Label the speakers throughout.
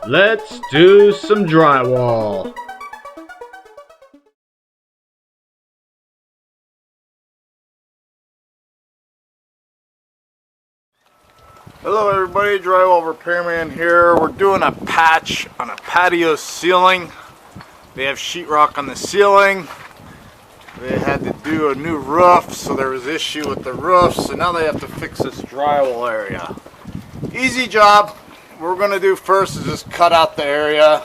Speaker 1: Let's do some drywall.
Speaker 2: Hello everybody, Drywall Repairman here. We're doing a patch on a patio ceiling. They have sheetrock on the ceiling. They had to do a new roof, so there was issue with the roof, so now they have to fix this drywall area. Easy job. What we're going to do first is just cut out the area.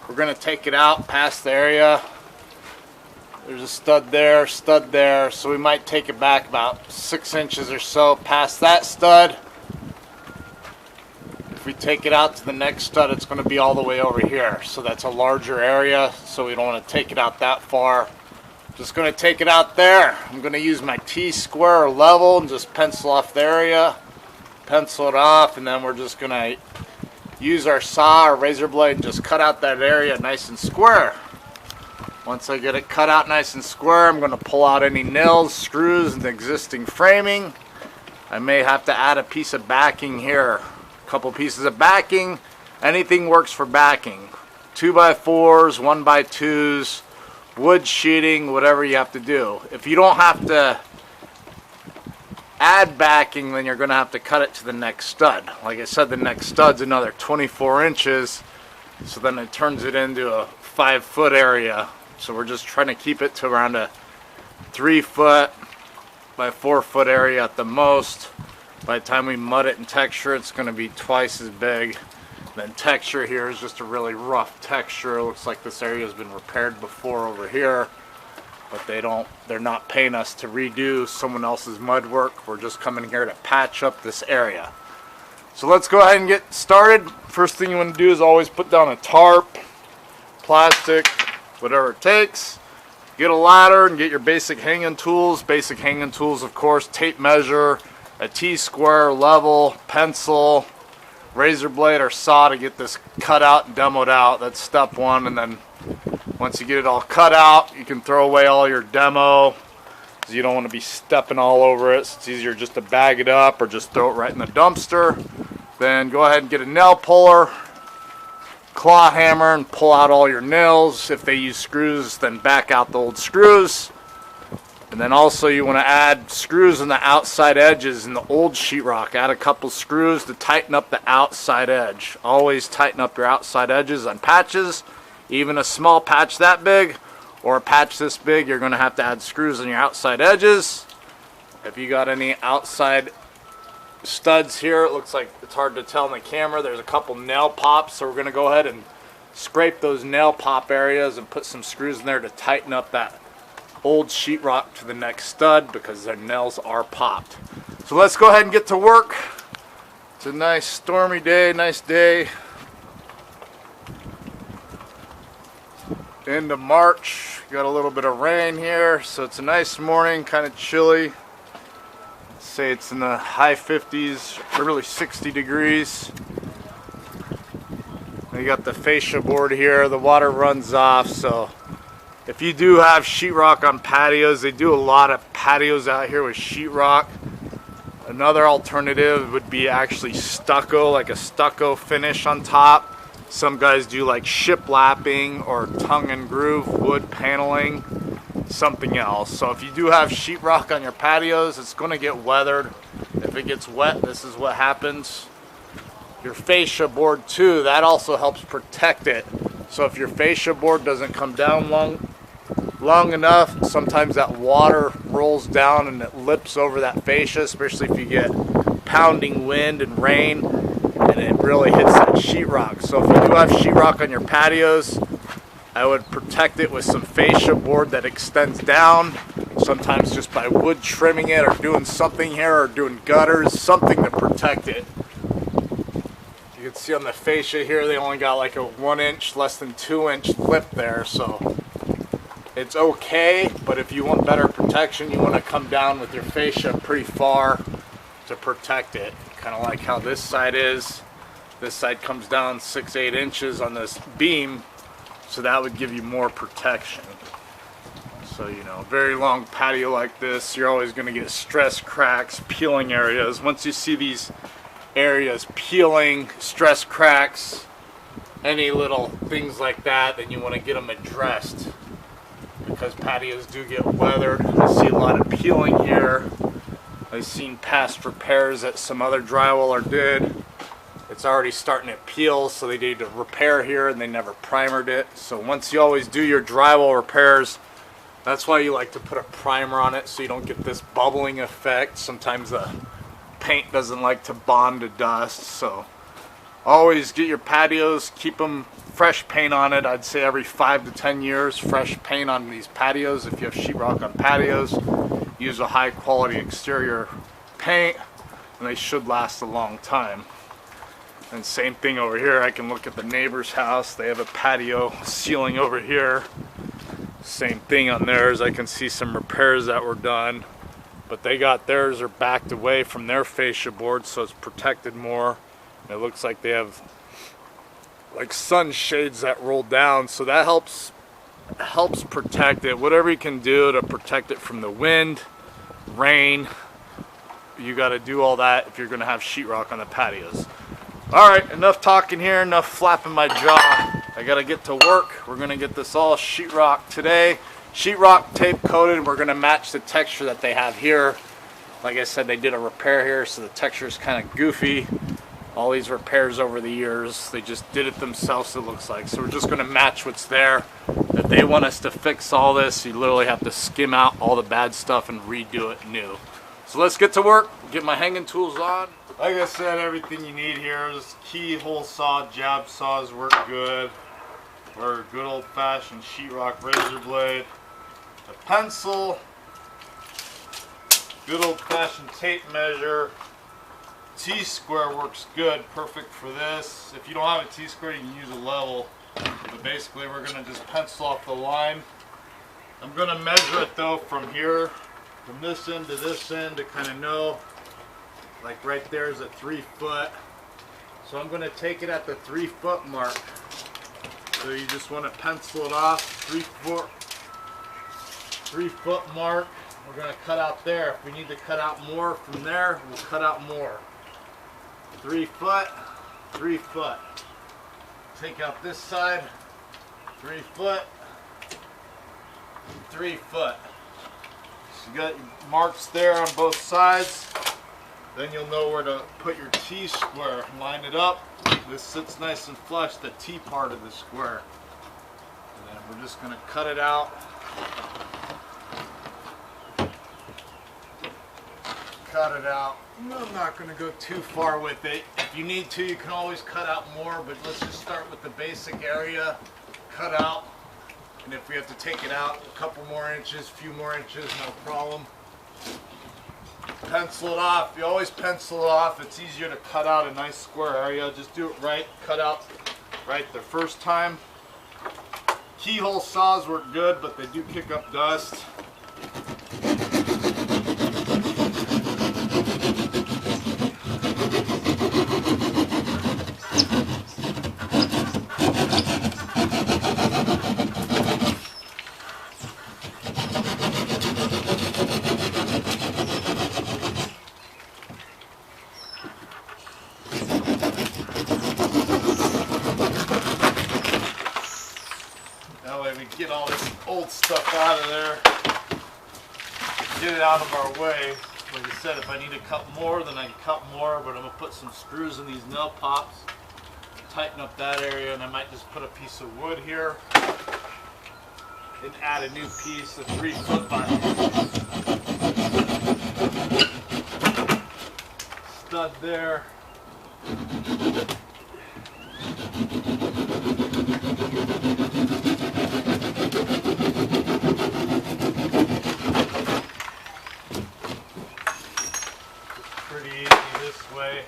Speaker 2: We're going to take it out past the area. There's a stud there, so we might take it back about 6 inches or so past that stud. If we take it out to the next stud, it's going to be all the way over here. So that's a larger area, so we don't want to take it out that far. Just going to take it out there. I'm going to use my T-square or level and just pencil off the area. Pencil it off, and then we're just going to use our saw or razor blade and just cut out that area nice and square. Once I get it cut out nice and square, I'm going to pull out any nails, screws, and the existing framing. I may have to add a piece of backing here. A couple pieces of backing. Anything works for backing. 2x4s, 1x2s, wood sheeting, whatever you have to do. If you don't have to add backing, then you're going to have to cut it to the next stud. Like I said, the next stud's another 24 inches, so then it turns it into a 5-foot area. So we're just trying to keep it to around a 3-foot by 4-foot area at the most. By the time we mud it and texture, it's going to be twice as big. Then texture here is just a really rough texture. It looks like this area has been repaired before over here, but they're not paying us to redo someone else's mud work. We're just coming here to patch up this area. So let's go ahead and get started. First thing you want to do is always put down a tarp, plastic, whatever it takes. Get a ladder and get your basic hanging tools. Basic hanging tools, of course, tape measure, a T-square, level, pencil, razor blade or saw to get this cut out and demoed out. That's step one. And then once you get it all cut out, you can throw away all your demo, because you don't want to be stepping all over it. So it's easier just to bag it up or just throw it right in the dumpster. Then go ahead and get a nail puller, claw hammer, and pull out all your nails. If they use screws, then back out the old screws. And then also you want to add screws on the outside edges in the old sheetrock. Add a couple screws to tighten up the outside edge. Always tighten up your outside edges on patches. Even a small patch that big or a patch this big, you're going to have to add screws on your outside edges. If you got any outside studs here, it looks like it's hard to tell in the camera. There's a couple nail pops, so we're going to go ahead and scrape those nail pop areas and put some screws in there to tighten up that old sheetrock to the next stud, because their nails are popped. So let's go ahead and get to work. It's a nice stormy day, nice day. End of March, got a little bit of rain here, so it's a nice morning, kind of chilly. Let's say it's in the high 50s, or really 60 degrees. We got the fascia board here, the water runs off, so if you do have sheetrock on patios, they do a lot of patios out here with sheetrock. Another alternative would be actually stucco, like a stucco finish on top. Some guys do like shiplapping or tongue and groove wood paneling, something else. So if you do have sheetrock on your patios, it's going to get weathered. If it gets wet, this is what happens. Your fascia board too, that also helps protect it. So if your fascia board doesn't come down long enough, sometimes that water rolls down and it lips over that fascia, especially if you get pounding wind and rain, and it really hits that sheetrock. So if you do have sheetrock on your patios, I would protect it with some fascia board that extends down, sometimes just by wood trimming it or doing something here or doing gutters, something to protect it. You can see on the fascia here, they only got like a 1 inch, less than 2 inch lip there, so it's okay, but if you want better protection, you want to come down with your fascia pretty far to protect it. Kind of like how this side is. This side comes down 6-8 inches on this beam, so that would give you more protection. So, you know, very long patio like this, you're always going to get stress cracks, peeling areas. Once you see these areas peeling, stress cracks, any little things like that, then you want to get them addressed, because patios do get weathered. I see a lot of peeling here. I've seen past repairs that some other drywaller did. It's already starting to peel, so they need to repair here and they never primered it. So once you always do your drywall repairs, that's why you like to put a primer on it, so you don't get this bubbling effect. Sometimes the paint doesn't like to bond to dust, so always get your patios, keep them fresh paint on it. I'd say every 5 to 10 years, fresh paint on these patios. If you have sheetrock on patios, use a high quality exterior paint and they should last a long time. And same thing over here. I can look at the neighbor's house. They have a patio ceiling over here. Same thing on theirs. I can see some repairs that were done, but they got theirs are backed away from their fascia board, so it's protected more. And it looks like they have like sun shades that roll down, so that helps protect it. Whatever you can do to protect it from the wind, rain, you got to do all that if you're going to have sheetrock on the patios. Alright, enough talking here, enough flapping my jaw. I gotta get to work. We're gonna get this all sheetrock today. Sheetrock tape coated. We're gonna match the texture that they have here. Like I said, they did a repair here, so the texture is kind of goofy. All these repairs over the years, they just did it themselves, it looks like. So we're just gonna match what's there. If they want us to fix all this, you literally have to skim out all the bad stuff and redo it new. So let's get to work, get my hanging tools on. Like I said, everything you need here is keyhole saw, jab saws work good, or a good old-fashioned sheetrock razor blade, a pencil, good old-fashioned tape measure, T-square works good, perfect for this. If you don't have a T-square, you can use a level, but basically we're going to just pencil off the line. I'm going to measure it though from here, from this end to this end, to kind of know. Like right there is at 3 foot. So I'm going to take it at the 3 foot mark. So you just want to pencil it off, 3 foot mark. We're going to cut out there. If we need to cut out more from there, we'll cut out more. 3 foot, 3 foot. Take out this side, 3 foot, 3 foot. So you got your marks there on both sides. Then you'll know where to put your T-square. Line it up. This sits nice and flush, the T part of the square. And then we're just going to cut it out. Cut it out. I'm not going to go too far with it. If you need to, you can always cut out more, but let's just start with the basic area. Cut out. And if we have to take it out a couple more inches, a few more inches, no problem. Pencil it off. You always pencil it off. It's easier to cut out a nice square area. Just do it right. Cut out right the first time. Keyhole saws work good, but they do kick up dust. Get all this old stuff out of there, get it out of our way. Like I said, if I need to cut more, then I can cut more, but I'm going to put some screws in these nail pops, tighten up that area, and I might just put a piece of wood here and add a new piece, a 3 foot by stud there. Pretty easy this way.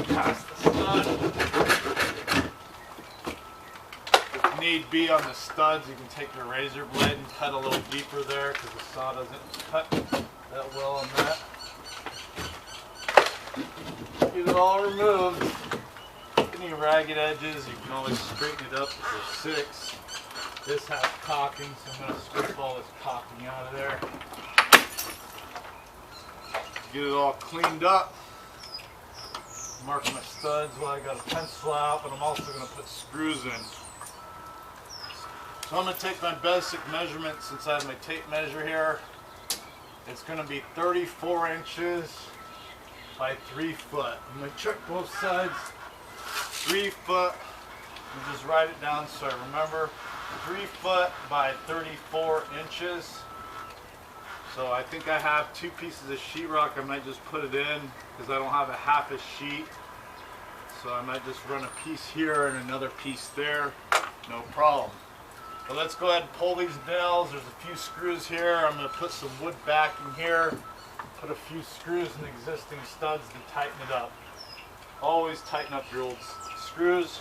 Speaker 2: Past the stud. If need be on the studs, you can take your razor blade and cut a little deeper there because the saw doesn't cut that well on that. Get it all removed. any ragged edges, you can always straighten it up with your 6. This has caulking, so I'm going to strip all this caulking out of there. Get it all cleaned up. Mark my studs while I got a pencil out, but I'm also going to put screws in. So I'm going to take my basic measurement since I have my tape measure here. It's going to be 34 inches by 3 foot. I'm going to check both sides. 3 foot. And just write it down so I remember. 3 foot by 34 inches. So I think I have 2 pieces of sheetrock. I might just put it in because I don't have a half a sheet. So I might just run a piece here and another piece there. No problem. But let's go ahead and pull these nails. There's a few screws here. I'm going to put some wood backing here. Put a few screws in the existing studs to tighten it up. Always tighten up your old screws.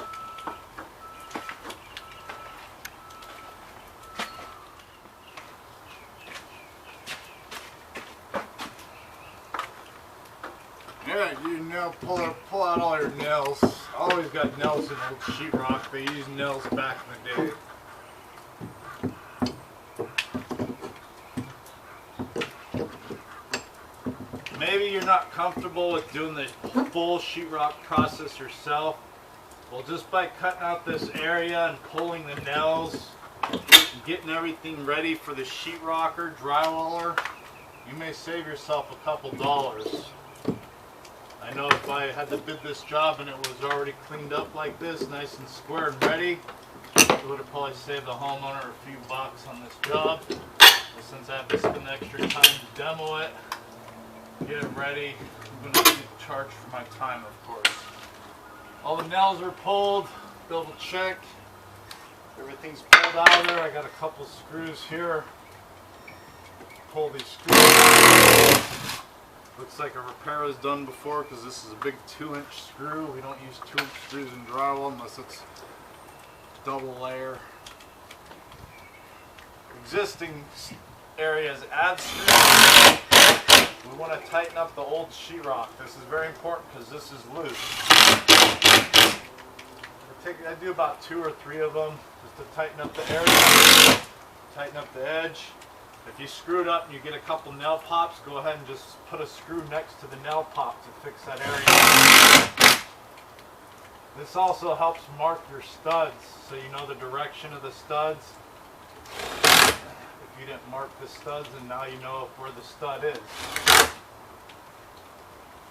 Speaker 2: Yeah, you know, pull out all your nails. Always got nails in old sheetrock. They used nails back in the day. Maybe you're not comfortable with doing the full sheetrock process yourself. Well, just by cutting out this area and pulling the nails, and getting everything ready for the sheetrocker, drywaller, you may save yourself a couple dollars. I know if I had to bid this job and it was already cleaned up like this, nice and square and ready, it would have probably saved the homeowner a few bucks on this job. But since I have to spend extra time to demo it, get it ready, I'm going to get charged for my time, of course. All the nails are pulled, double check. Everything's pulled out of there. I got a couple screws here. Pull these screws. Looks like a repair was done before because this is a big 2-inch screw. We don't use 2-inch screws in drywall unless it's double layer. Existing areas add screws. We want to tighten up the old sheetrock. This is very important because this is loose. I do about 2 or 3 of them just to tighten up the area, tighten up the edge. If you screw it up and you get a couple nail pops, go ahead and just put a screw next to the nail pop to fix that area. This also helps mark your studs so you know the direction of the studs. If you didn't mark the studs, and now you know where the stud is.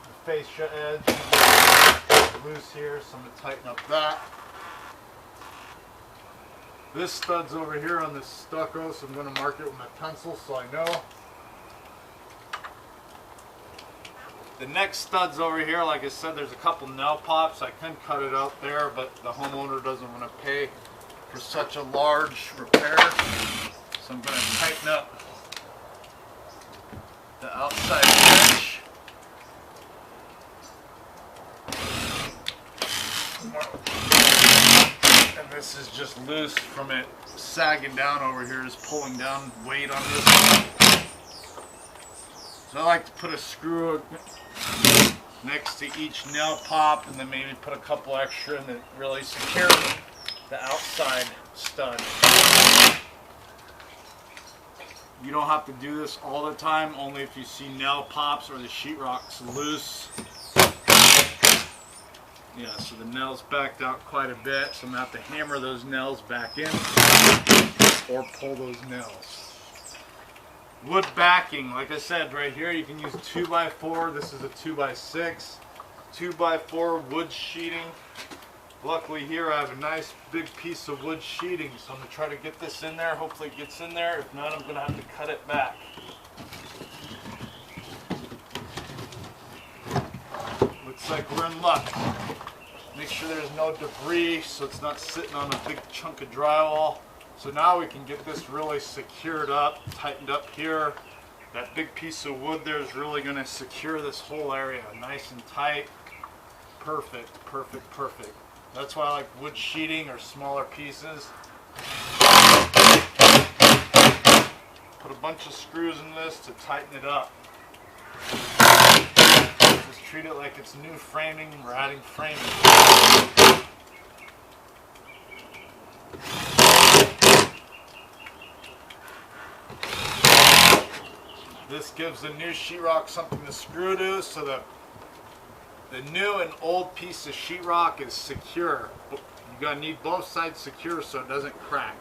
Speaker 2: The fascia edge is loose here, so I'm going to tighten up that. This stud's over here on this stucco, so I'm going to mark it with my pencil so I know. The next stud's over here. Like I said, there's a couple nail pops. I can cut it out there, but the homeowner doesn't want to pay for such a large repair. So I'm going to tighten up the outside edge. And this is just loose from it sagging down over here, just pulling down weight on this one. So I like to put a screw next to each nail pop and then maybe put a couple extra and then really secure the outside stud. You don't have to do this all the time, only if you see nail pops or the sheetrock's loose. Yeah, so the nail's backed out quite a bit, so I'm going to have to hammer those nails back in or pull those nails. Wood backing, like I said, right here you can use 2x4. This is a 2x6. 2x4 wood sheeting. Luckily here I have a nice big piece of wood sheeting, so I'm going to try to get this in there. Hopefully it gets in there. If not, I'm going to have to cut it back. Looks like we're in luck. Make sure there's no debris so it's not sitting on a big chunk of drywall. So now we can get this really secured up, tightened up here. That big piece of wood there is really going to secure this whole area nice and tight. Perfect, perfect, perfect. That's why I like wood sheeting or smaller pieces. Put a bunch of screws in this to tighten it up. Just treat it like it's new framing. We're adding framing. This gives the new sheetrock something to screw to, so that the new and old piece of sheetrock is secure. You're gonna need both sides secure so it doesn't crack.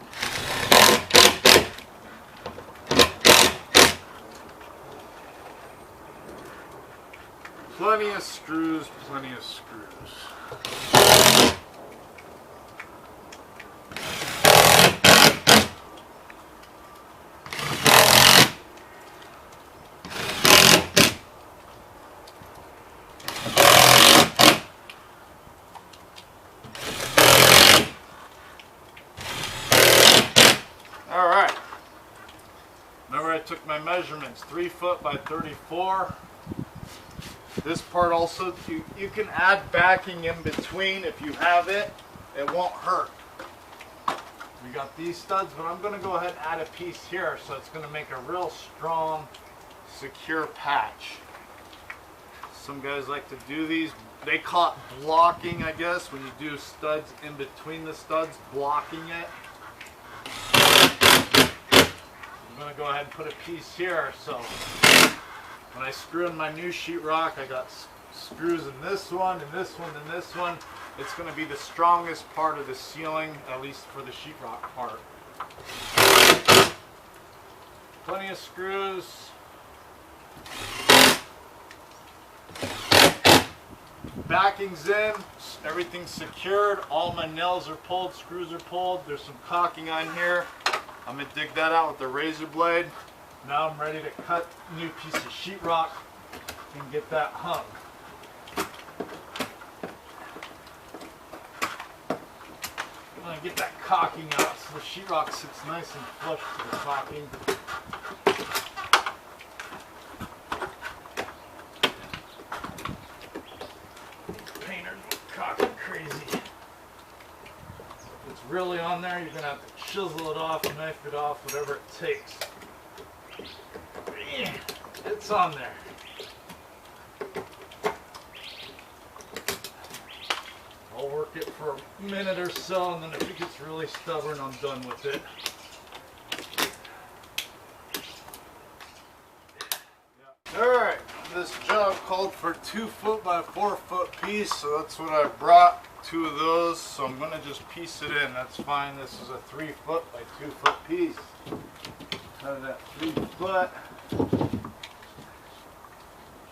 Speaker 2: Plenty of screws, plenty of screws. Alright, remember I took my measurements, 3 foot by 34. This part also, you can add backing in between if you have it. It won't hurt. We got these studs, but I'm going to go ahead and add a piece here, so it's going to make a real strong, secure patch. Some guys like to do these. They call it blocking, I guess, when you do studs in between the studs, blocking it. I'm going to go ahead and put a piece here, so when I screw in my new sheetrock, I got screws in this one, and this one, and this one. It's going to be the strongest part of the ceiling, at least for the sheetrock part. Plenty of screws. Backing's in, everything's secured, all my nails are pulled, screws are pulled, there's some caulking on here. I'm going to dig that out with the razor blade. Now I'm ready to cut a new piece of sheetrock and get that hung. I'm going to get that caulking out so the sheetrock sits nice and flush to the caulking. Painters are caulking crazy. If it's really on there, you're going to have to chisel it off, knife it off, whatever it takes. It's on there. I'll work it for a minute or so, and then if it gets really stubborn, I'm done with it. Alright, this job called for 2 foot by 4 foot piece, so that's what I brought, 2 of those, so I'm going to just piece it in. That's fine. This is a 3 foot by 2 foot piece. Cut it at 3 foot.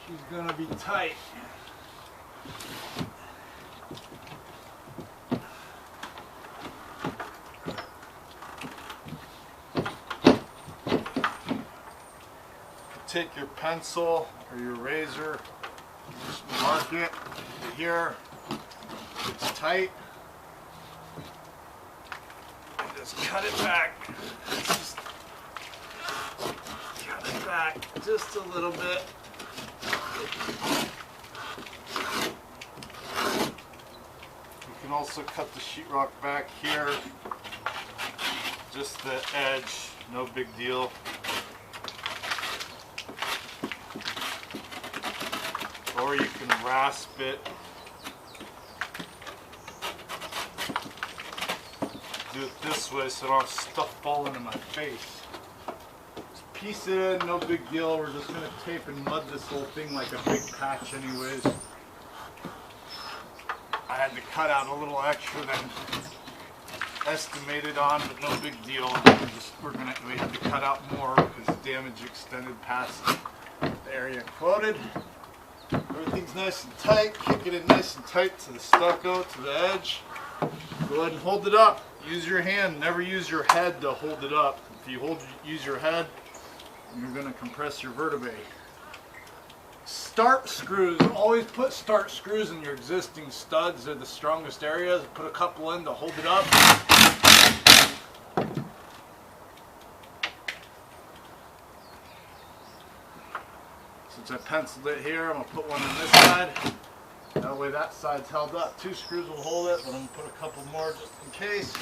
Speaker 2: She's going to be tight. Take your pencil or your razor, just mark it here. It's tight. And just cut it back. Just cut it back just a little bit. You can also cut the sheetrock back here. Just the edge, no big deal. Or you can rasp it. Do it this way so I don't have stuff falling in my face. Just piece it in, no big deal. We're just going to tape and mud this whole thing like a big patch anyways. I had to cut out a little extra than estimated on, but no we had to cut out more because damage extended past the area quoted. Everything's nice and tight, kicking it nice and tight to the stucco, to the edge. Go ahead and hold it up. Use your hand, never use your head to hold it up. If you use your head, you're going to compress your vertebrae. Start screws, always put start screws in your existing studs. They're the strongest areas. Put a couple in to hold it up. Since I penciled it here, I'm going to put one on this side. That way that side's held up. 2 screws will hold it, but I'm going to put a couple more just in case.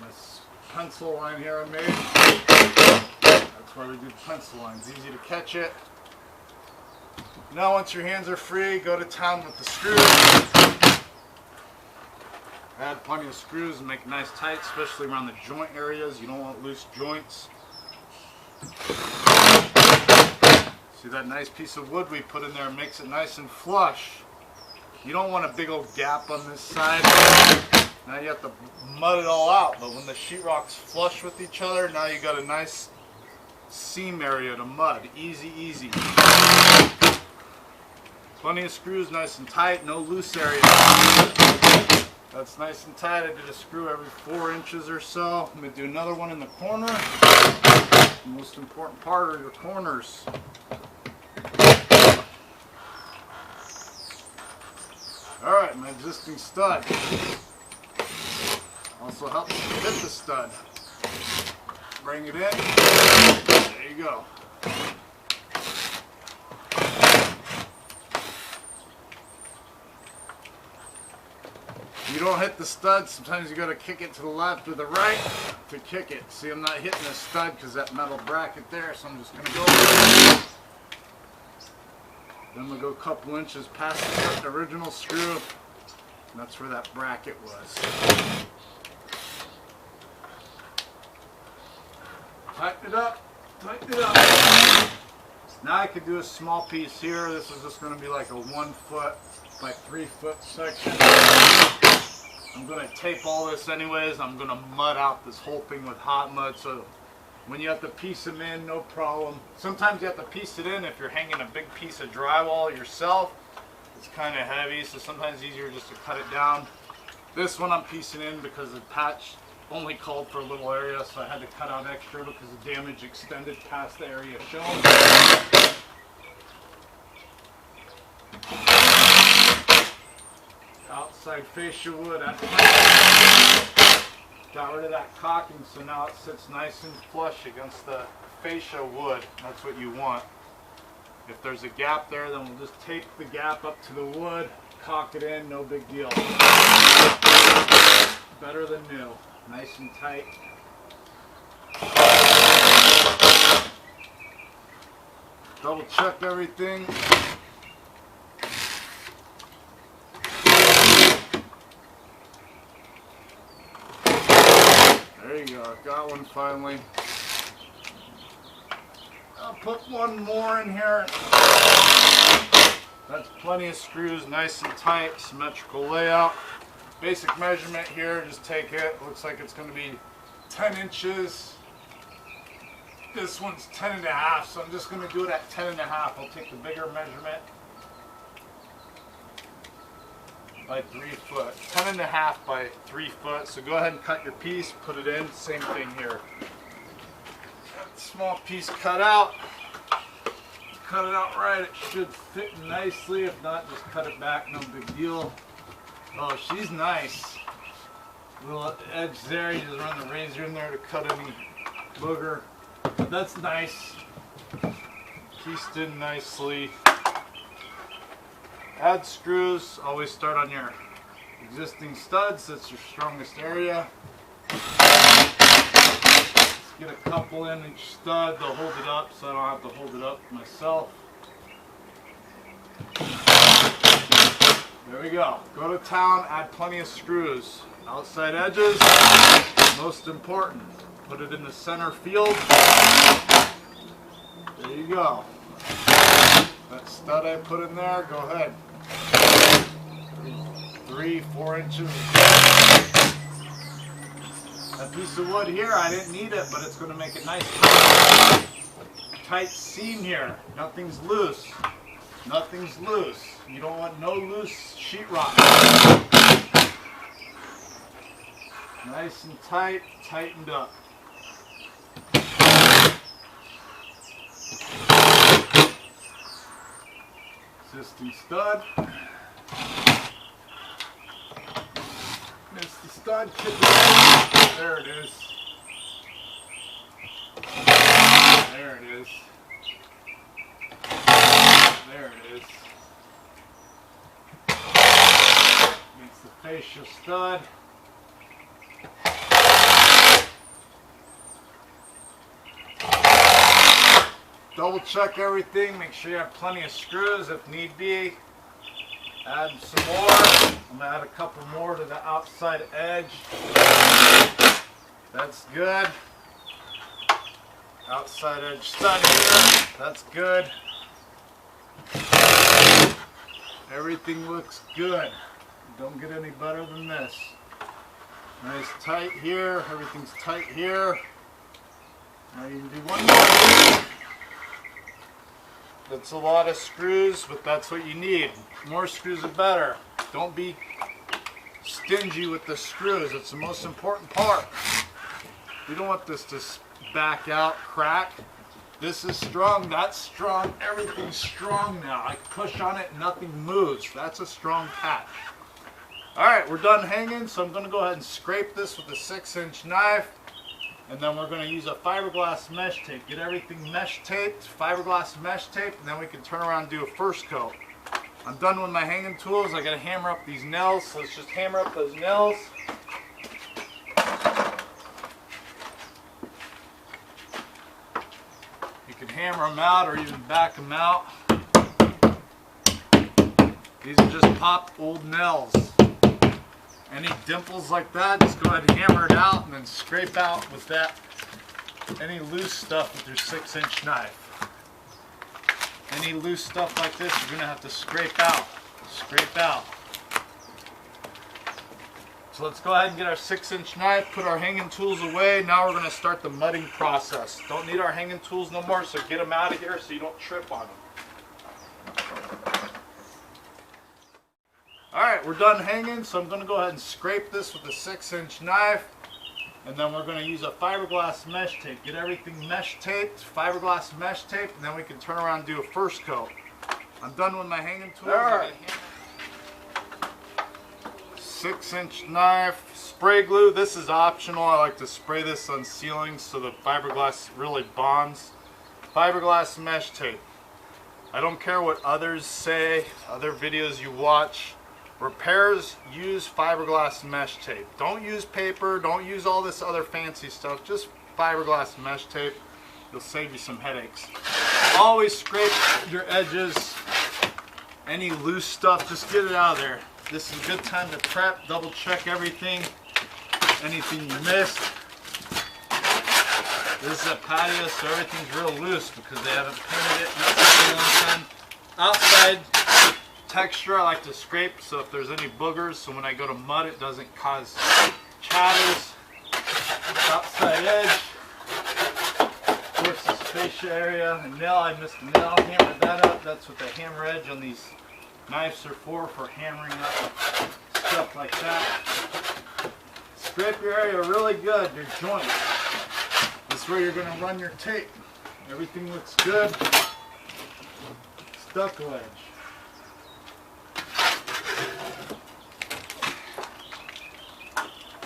Speaker 2: This pencil line here I made, I That's why we do the pencil lines. Easy to catch it. Now once your hands are free, go to town with the screws. Add plenty of screws and make it nice tight, especially around the joint areas. You don't want loose joints. See that nice piece of wood we put in there makes it nice and flush. You don't want a big old gap on this side. Now you have to mud it all out, but when the sheetrock's flush with each other, now you got a nice seam area to mud. Easy, easy. Plenty of screws, nice and tight, no loose area. That's nice and tight. I did a screw every 4 inches or so. I'm going to do another one in the corner. The most important part are your corners. Alright, my existing stud. Also helps to fit the stud. Bring it in. There you go. You don't hit the stud, sometimes you got to kick it to the left or the right to kick it. See, I'm not hitting the stud because that metal bracket there, so I'm just going to go over it. Then we'll go a couple inches past the original screw, and that's where that bracket was. Tighten it up, tighten it up. Now I could do a small piece here. This is just going to be like a 1 foot by 3 foot section. I'm going to tape all this anyways. I'm going to mud out this whole thing with hot mud, so when you have to piece them in, no problem. Sometimes you have to piece it in if you're hanging a big piece of drywall yourself. It's kind of heavy, so sometimes it's easier just to cut it down. This one I'm piecing in because the patch only called for a little area, so I had to cut out extra because the damage extended past the area shown. Outside fascia wood, got rid of that caulking, so now it sits nice and flush against the fascia wood. That's what you want. If there's a gap there, then we'll just tape the gap up to the wood, caulk it in, no big deal. Better than new. Nice and tight. Double check everything. There you go, got one finally. I'll put one more in here. That's plenty of screws, nice and tight, symmetrical layout. Basic measurement here, just take it. Looks like it's going to be 10 inches. This one's 10 and a half, so I'm just going to do it at 10 and a half. I'll take the bigger measurement by 3 foot. 10 and a half by 3 foot. So go ahead and cut your piece, put it in. Same thing here. Small piece cut out. Cut it out right. It should fit nicely. If not, just cut it back. No big deal. Oh, she's nice. Little edge there. You just run the razor in there to cut any booger. That's nice. Pieced in nicely. Add screws. Always start on your existing studs. That's your strongest area. Let's get a couple in each stud. They'll hold it up so I don't have to hold it up myself. There we go. Go to town, add plenty of screws. Outside edges, most important. Put it in the center field. There you go. That stud I put in there, go ahead. 3, 4 inches. That piece of wood here, I didn't need it, but it's going to make a nice tight seam here. Nothing's loose. Nothing's loose. You don't want no loose sheetrock. Nice and tight, tightened up. Existing stud. Missed the stud. There it is. There it is. There it is. It's the fascia stud. Double check everything, make sure you have plenty of screws if need be. Add some more. I'm gonna add a couple more to the outside edge. That's good. Outside edge stud here. That's good. Everything looks good. Don't get any better than this. Nice tight here. Everything's tight here. Now you can do one more. That's a lot of screws, but that's what you need. More screws are better. Don't be stingy with the screws. It's the most important part. You don't want this to back out, crack. This is strong, that's strong, everything's strong now. I push on it, nothing moves. That's a strong catch. Alright, we're done hanging, so I'm going to go ahead and scrape this with a 6-inch knife. And then we're going to use a fiberglass mesh tape. Get everything mesh taped, fiberglass mesh tape, and then we can turn around and do a first coat. I'm done with my hanging tools. I got to hammer up these nails, so let's just hammer up those nails. You can hammer them out or even back them out. These are just popped old nails. Any dimples like that, just go ahead and hammer it out and then scrape out with that any loose stuff with your 6-inch knife. Any loose stuff like this, you're going to have to scrape out. Scrape out. So let's go ahead and get our 6-inch knife, put our hanging tools away. Now we're going to start the mudding process. Don't need our hanging tools no more, so get them out of here so you don't trip on them. Alright, we're done hanging, so I'm going to go ahead and scrape this with a 6-inch knife. And then we're going to use a fiberglass mesh tape. Get everything mesh taped, fiberglass mesh tape, and then we can turn around and do a first coat. I'm done with my hanging tools. Alright. 6-inch knife, spray glue. This is optional. I like to spray this on ceilings so the fiberglass really bonds. Fiberglass mesh tape. I don't care what others say, other videos you watch. Repairs use fiberglass mesh tape. Don't use paper, don't use all this other fancy stuff, just fiberglass mesh tape. It'll save you some headaches. Always scrape your edges. Any loose stuff, just get it out of there. This is a good time to prep, double check everything, anything you missed. This is a patio, so everything's real loose because they haven't painted it in a long time. Outside texture I like to scrape so if there's any boogers, so when I go to mud it doesn't cause chatters. Outside edge, of course the fascia area, a nail, I missed a nail, hammered that up. That's what the hammer edge on these knives are for hammering up stuff like that. Scrape your area really good, your joints. This is where you're going to run your tape. Everything looks good. Stucco edge.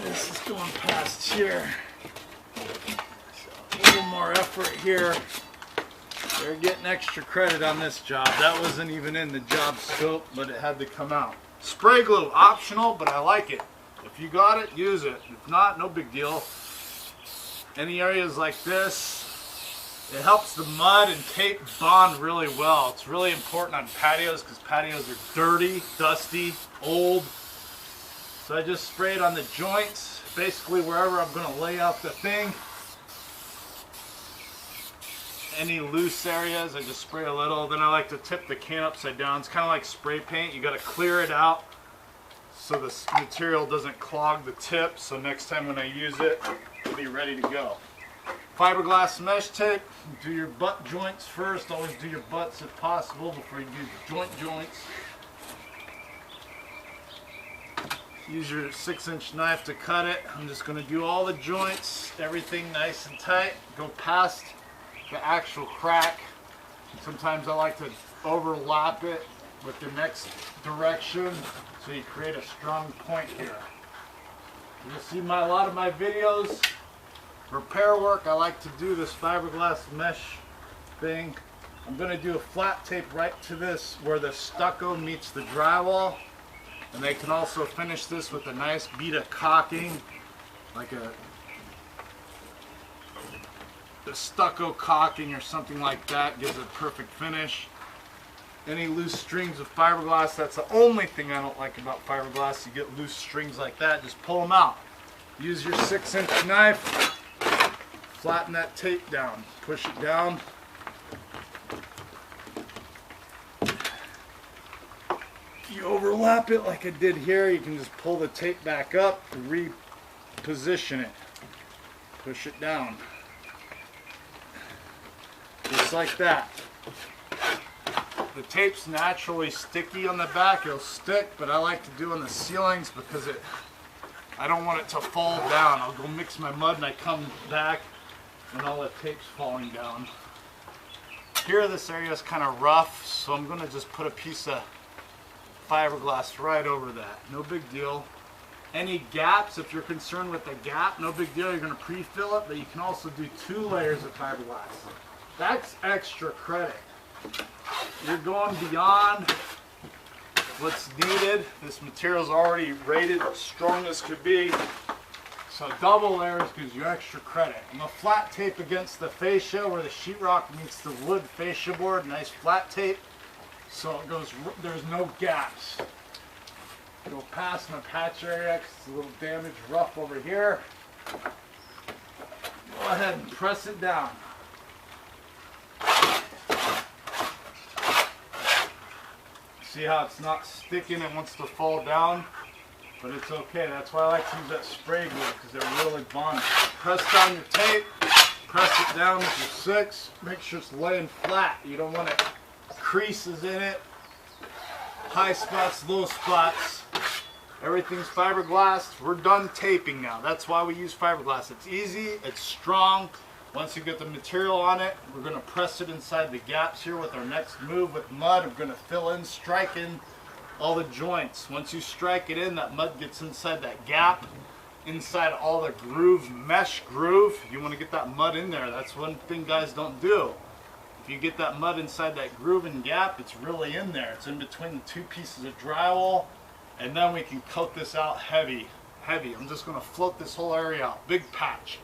Speaker 2: This is going past here. So a little more effort here. They're getting extra credit on this job. That wasn't even in the job scope, but it had to come out. Spray glue, optional, but I like it. If you got it, use it. If not, no big deal. Any areas like this, it helps the mud and tape bond really well. It's really important on patios because patios are dirty, dusty, old. So I just spray it on the joints, basically wherever I'm going to lay out the thing. Any loose areas, I just spray a little. Then I like to tip the can upside down. It's kind of like spray paint. You got to clear it out so the material doesn't clog the tip. So next time when I use it, it'll be ready to go. Fiberglass mesh tape. Do your butt joints first. Always do your butts if possible before you do joints. Use your 6-inch knife to cut it. I'm just going to do all the joints, everything nice and tight. Go past the actual crack. Sometimes I like to overlap it with the next direction so you create a strong point here. You'll see a lot of my videos. Repair work, I like to do this fiberglass mesh thing. I'm going to do a flat tape right to this where the stucco meets the drywall. And they can also finish this with a nice bead of caulking, like a the stucco caulking or something like that gives a perfect finish. Any loose strings of fiberglass, that's the only thing I don't like about fiberglass. You get loose strings like that, just pull them out. Use your 6-inch knife, flatten that tape down, push it down. If you overlap it like I did here, you can just pull the tape back up and reposition it. Push it down. Just like that. The tape's naturally sticky on the back, it'll stick, but I like to do on the ceilings because I don't want it to fall down. I'll go mix my mud and I come back and all the tape's falling down. Here this area is kind of rough, so I'm going to just put a piece of fiberglass right over that. No big deal. Any gaps, if you're concerned with the gap, no big deal. You're going to pre-fill it, but you can also do 2 layers of fiberglass. That's extra credit. You're going beyond what's needed. This material is already rated as strong as could be. So double layers gives you extra credit. I'm going to flat tape against the fascia where the sheetrock meets the wood fascia board. Nice flat tape. So it goes, there's no gaps. Go past my patch area, 'cause it's a little damaged rough over here. Go ahead and press it down. See how it's not sticking, it wants to fall down, but it's okay. That's why I like to use that spray glue, because they're really bonded. Press down your tape, press it down with your 6, make sure it's laying flat. You don't want it creases in it, high spots, low spots. Everything's fiberglass. We're done taping now. That's why we use fiberglass. It's easy, it's strong. Once you get the material on it, we're going to press it inside the gaps here with our next move with mud. We're going to fill in, strike in all the joints. Once you strike it in, that mud gets inside that gap, inside all the groove, mesh groove. You want to get that mud in there. That's one thing guys don't do. If you get that mud inside that groove and gap, it's really in there. It's in between the 2 pieces of drywall, and then we can coat this out heavy. I'm just going to float this whole area out. Big patch.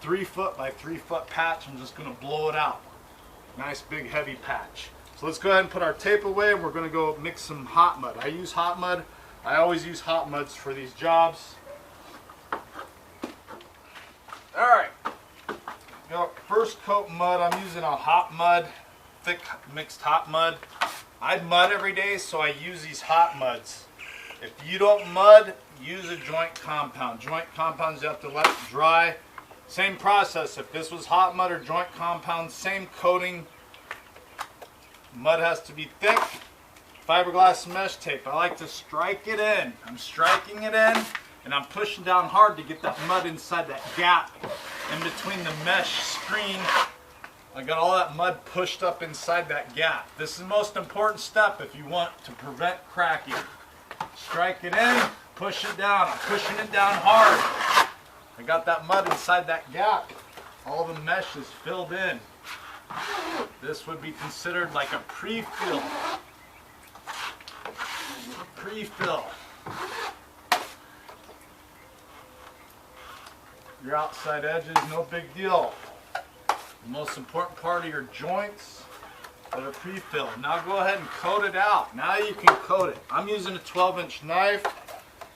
Speaker 2: 3 foot by 3 foot patch. I'm just going to blow it out. Nice big heavy patch. So let's go ahead and put our tape away, and we're going to go mix some hot mud. I use hot mud. I always use hot muds for these jobs. Alright. First coat mud. I'm using a hot mud, thick mixed hot mud. I mud every day, so I use these hot muds. If you don't mud, use a joint compound. Joint compounds you have to let it dry. Same process. If this was hot mud or joint compound, same coating. Mud has to be thick. Fiberglass mesh tape. I like to strike it in. I'm striking it in, and I'm pushing down hard to get that mud inside that gap in between the mesh screen. I got all that mud pushed up inside that gap. This is the most important step if you want to prevent cracking. Strike it in, push it down. I'm pushing it down hard. I got that mud inside that gap. All the mesh is filled in. This would be considered like a pre-fill. Pre-fill. Your outside edges, no big deal. The most important part of your joints that are pre-filled. Now go ahead and coat it out. Now you can coat it. I'm using a 12-inch knife.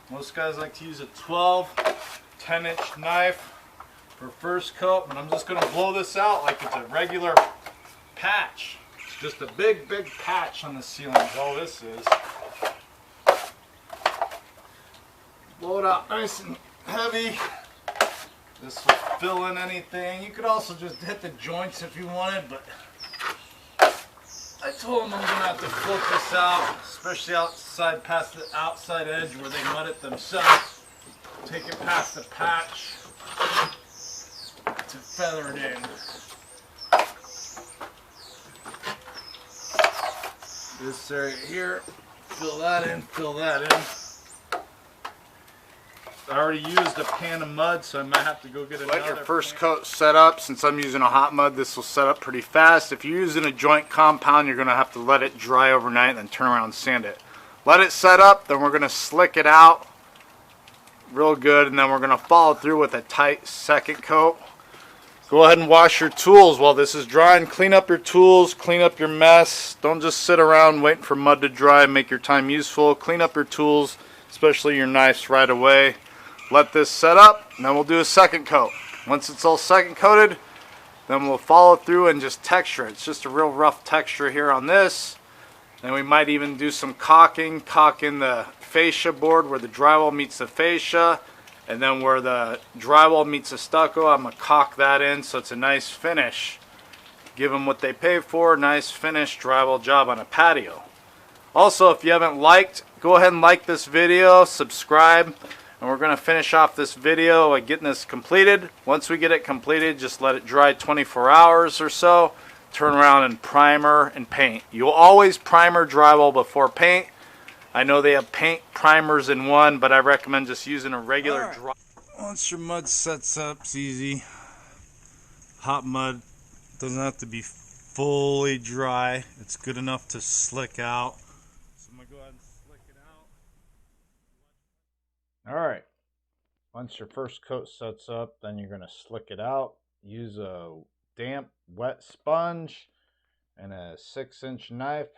Speaker 2: Most guys like to use a 10-inch knife for first coat, and I'm just going to blow this out like it's a regular patch. It's just a big patch on the ceiling is all this is. Blow it out nice and heavy. This will fill in anything. You could also just hit the joints if you wanted, but I told them I'm going to have to float this out, especially outside past the outside edge where they mud it themselves. Take it past the patch to feather it in. This area here, fill that in, fill that in. I already used a pan of mud, so I might have to go get another. Let your first coat set up. Since I'm using a hot mud, this will set up pretty fast. If you're using a joint compound, you're going to have to let it dry overnight and then turn around and sand it. Let it set up, then we're going to slick it out real good, and then we're going to follow through with a tight second coat. Go ahead and wash your tools while this is drying. Clean up your tools, clean up your mess. Don't just sit around waiting for mud to dry. Make your time useful. Clean up your tools, especially your knives, right away. Let this set up, and then we'll do a second coat. Once it's all second coated, then we'll follow through and just texture it. It's just a real rough texture here on this. And we might even do some caulking, caulk in the fascia board where the drywall meets the fascia. And then where the drywall meets the stucco, I'm going to caulk that in so it's a nice finish. Give them what they pay for, nice finished drywall job on a patio. Also, if you haven't liked, go ahead and like this video, subscribe, and we're going to finish off this video by getting this completed. Once we get it completed, just let it dry 24 hours or so. Turn around and primer and paint. You'll always primer drywall before paint. I know they have paint primers in one, but I recommend just using a regular dry. Once your mud sets up, it's easy. Hot mud doesn't have to be fully dry. It's good enough to slick out. So I'm going to go ahead and slick it out. Alright, once your first coat sets up, then you're going to slick it out. Use a damp, wet sponge and a 6-inch knife.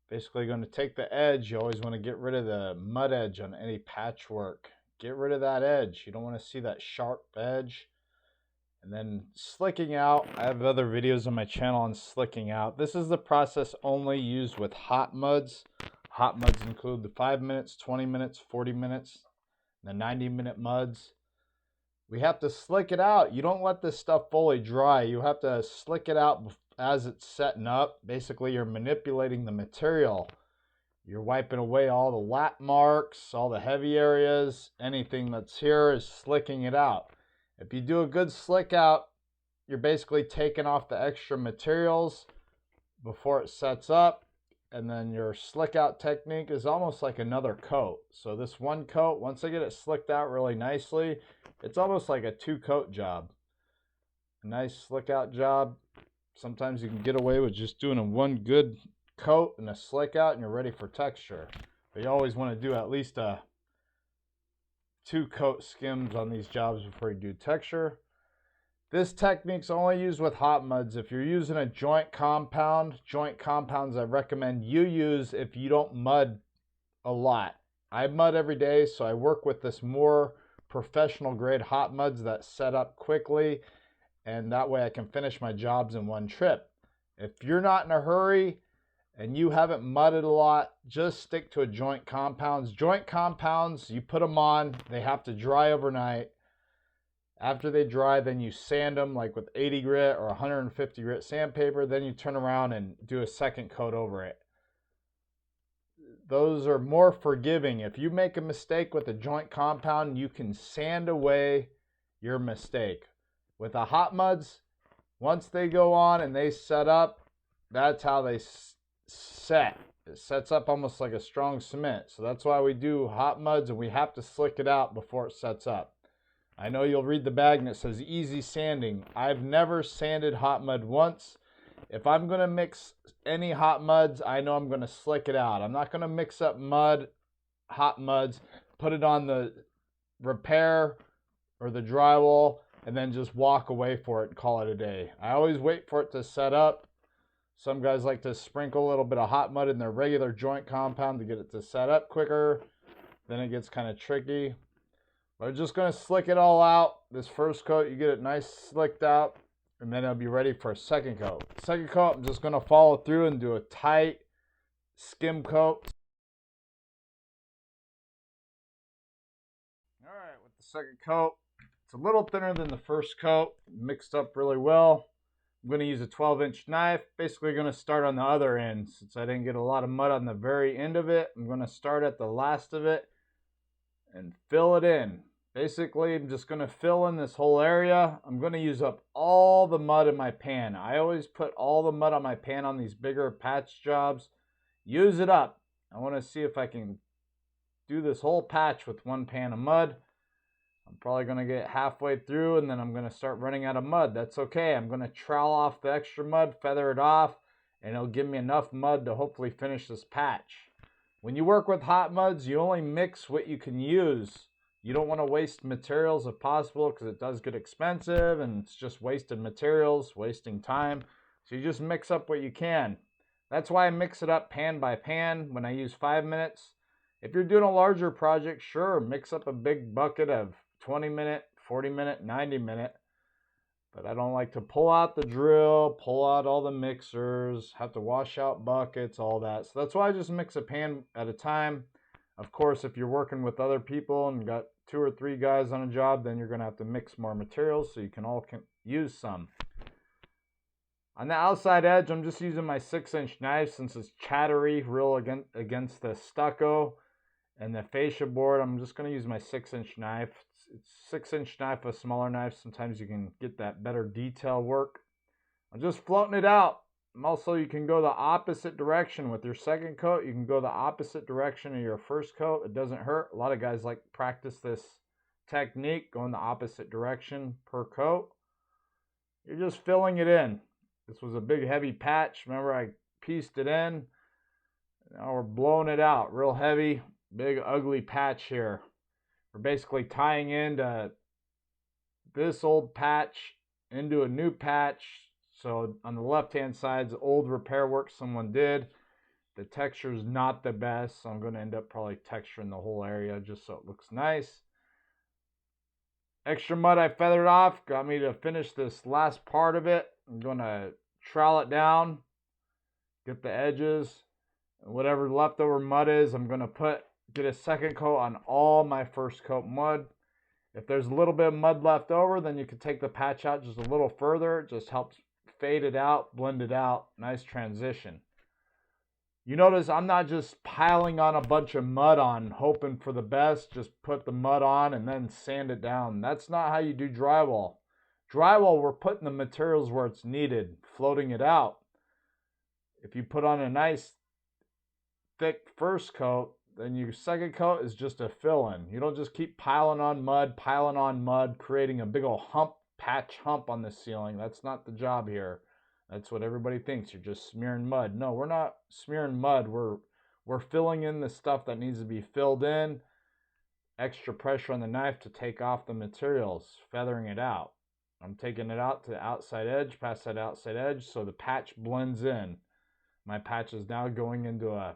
Speaker 2: Basically going to take the edge. You always want to get rid of the mud edge on any patchwork. Get rid of that edge. You don't want to see that sharp edge. And then slicking out. I have other videos on my channel on slicking out. This is the process only used with hot muds. Hot muds include the 5 minutes, 20 minutes, 40 minutes, the 90-minute muds. We have to slick it out. You don't let this stuff fully dry. You have to slick it out as it's setting up. Basically, you're manipulating the material. You're wiping away all the lap marks, all the heavy areas. Anything that's here is slicking it out. If you do a good slick out, you're basically taking off the extra materials before it sets up. And then your slick out technique is almost like another coat. So this one coat, once I get it slicked out really nicely, it's almost like a 2-coat job. A nice slick out job. Sometimes you can get away with just doing a one good coat and a slick out and you're ready for texture. But you always want to do at least a 2-coat skims on these jobs before you do texture. This technique's only used with hot muds. If you're using a joint compounds I recommend you use if you don't mud a lot. I mud every day, so I work with this more professional grade hot muds that set up quickly, and that way I can finish my jobs in one trip. If you're not in a hurry and you haven't mudded a lot, just stick to a joint compounds. Joint compounds, you put them on, they have to dry overnight. After they dry, then you sand them like with 80 grit or 150 grit sandpaper. Then you turn around and do a second coat over it. Those are more forgiving. If you make a mistake with a joint compound, you can sand away your mistake. With the hot muds, once they go on and they set up, that's how they set. It sets up almost like a strong cement. So that's why we do hot muds, and we have to slick it out before it sets up. I know you'll read the bag and it says easy sanding. I've never sanded hot mud once. If I'm going to mix any hot muds, I know I'm going to slick it out. I'm not going to mix up mud, hot muds, put it on the repair or the drywall, and then just walk away for it and call it a day. I always wait for it to set up. Some guys like to sprinkle a little bit of hot mud in their regular joint compound to get it to set up quicker. Then it gets kind of tricky. We're just going to slick it all out. This first coat, you get it nice slicked out, and then it'll be ready for a second coat. Second coat, I'm just going to follow through and do a tight skim coat. All right, with the second coat, it's a little thinner than the first coat, mixed up really well. I'm going to use a 12-inch knife. Basically going to start on the other end. Since I didn't get a lot of mud on the very end of it, I'm going to start at the last of it and fill it in. Basically, I'm just going to fill in this whole area. I'm going to use up all the mud in my pan. I always put all the mud on my pan on these bigger patch jobs. Use it up. I want to see if I can do this whole patch with one pan of mud. I'm probably going to get halfway through and then I'm going to start running out of mud. That's okay. I'm going to trowel off the extra mud, feather it off, and it'll give me enough mud to hopefully finish this patch. When you work with hot muds, you only mix what you can use.
Speaker 1: You don't want to waste materials if possible, because it does get expensive and it's just wasted materials, wasting time. So you just mix up what you can. That's why I mix it up pan by pan when I use 5 minutes. If you're doing a larger project, sure, mix up a big bucket of 20 minute, 40 minute, 90 minute. But I don't like to pull out the drill, pull out all the mixers, have to wash out buckets, all that. So that's why I just mix a pan at a time. Of course, if you're working with other people and got 2 or 3 guys on a job, then you're going to have to mix more materials so you can all use some. On the outside edge, I'm just using my 6-inch knife since it's chattery, real against the stucco and the fascia board. I'm just going to use my 6-inch knife. It's 6-inch knife, a smaller knife. Sometimes you can get that better detail work. I'm just floating it out. Also, you can go the opposite direction with your second coat. You can go the opposite direction of your first coat. It doesn't hurt. A lot of guys like practice this technique, going the opposite direction per coat. You're just filling it in. This was a big heavy patch. Remember, I pieced it in. Now we're blowing it out real heavy. Big ugly patch here. We're basically tying into this old patch into a new patch. So on the left hand side is old repair work someone did. The texture is not the best, so I'm going to end up probably texturing the whole area just so it looks nice. Extra mud I feathered off got me to finish this last part of it. I'm going to trowel it down, get the edges, and whatever leftover mud is, I'm going to get a second coat on all my first coat mud. If there's a little bit of mud left over, then you can take the patch out just a little further. It just helps fade it out, blend it out. Nice transition. You notice I'm not just piling on a bunch of mud on, hoping for the best. Just put the mud on and then sand it down. That's not how you do drywall. Drywall, we're putting the materials where it's needed, floating it out. If you put on a nice thick first coat, then your second coat is just a fill-in. You don't just keep piling on mud, creating a big old patch hump on the ceiling. That's not the job here. That's what everybody thinks. You're just smearing mud. No, we're not smearing mud. We're filling in the stuff that needs to be filled in. Extra pressure on the knife to take off the materials, feathering it out. I'm taking it out to the outside edge, past that outside edge, so the patch blends in. My patch is now going into a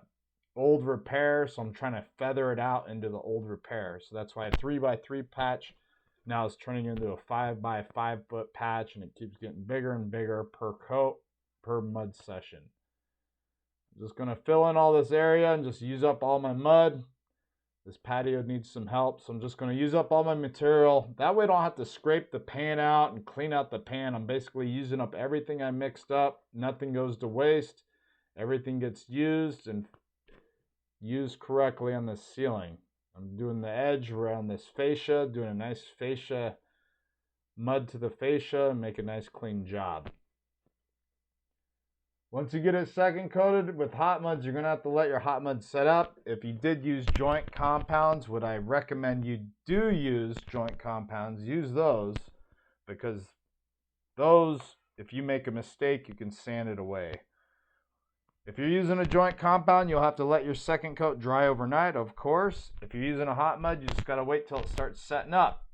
Speaker 1: old repair, so I'm trying to feather it out into the old repair. So that's why a 3x3 patch now is turning into a 5x5 foot patch, and it keeps getting bigger and bigger per coat, per mud session. I'm just going to fill in all this area and just use up all my mud. This patio needs some help, so I'm just going to use up all my material. That way I don't have to scrape the pan out and clean out the pan. I'm basically using up everything I mixed up. Nothing goes to waste. Everything gets used and used correctly on the ceiling. I'm doing the edge around this fascia, doing a nice fascia, mud to the fascia, and make a nice clean job. Once you get it second coated with hot muds, you're going to have to let your hot mud set up. If you did use joint compounds, would I recommend you do use joint compounds? Use those, because those, if you make a mistake, you can sand it away. If you're using a joint compound, you'll have to let your second coat dry overnight, of course. If you're using a hot mud, you just got to wait till it starts setting up.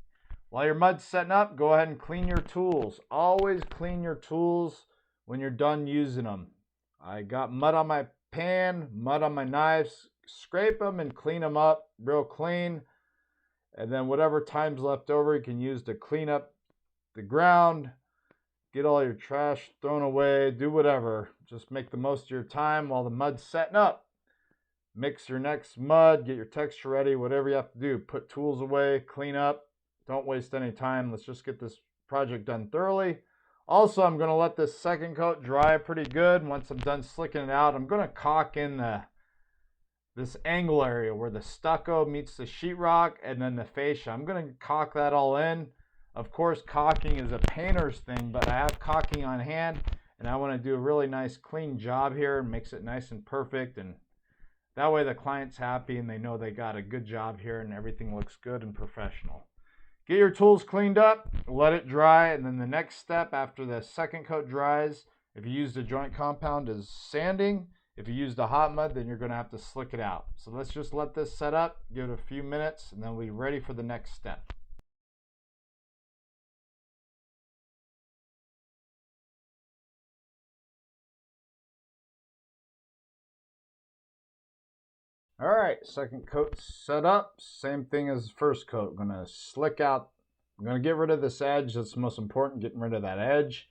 Speaker 1: While your mud's setting up, go ahead and clean your tools. Always clean your tools when you're done using them. I got mud on my pan, mud on my knives. Scrape them and clean them up real clean. And then whatever time's left over, you can use to clean up the ground. Get all your trash thrown away, do whatever. Just make the most of your time while the mud's setting up. Mix your next mud, get your texture ready, whatever you have to do. Put tools away, clean up. Don't waste any time. Let's just get this project done thoroughly. Also, I'm going to let this second coat dry pretty good. Once I'm done slicking it out, I'm going to caulk in this angle area where the stucco meets the sheetrock and then the fascia. I'm going to caulk that all in. Of course, caulking is a painter's thing, but I have caulking on hand, and I want to do a really nice clean job here and makes it nice and perfect, and that way the client's happy and they know they got a good job here and everything looks good and professional. Get your tools cleaned up, let it dry, and then the next step after the second coat dries, if you used a joint compound, is sanding. If you use the hot mud, then you're going to have to slick it out. So let's just let this set up, give it a few minutes, and then we'll be ready for the next step. All right, second coat set up. Same thing as the first coat. I'm going to slick out. I'm going to get rid of this edge. That's the most important, getting rid of that edge.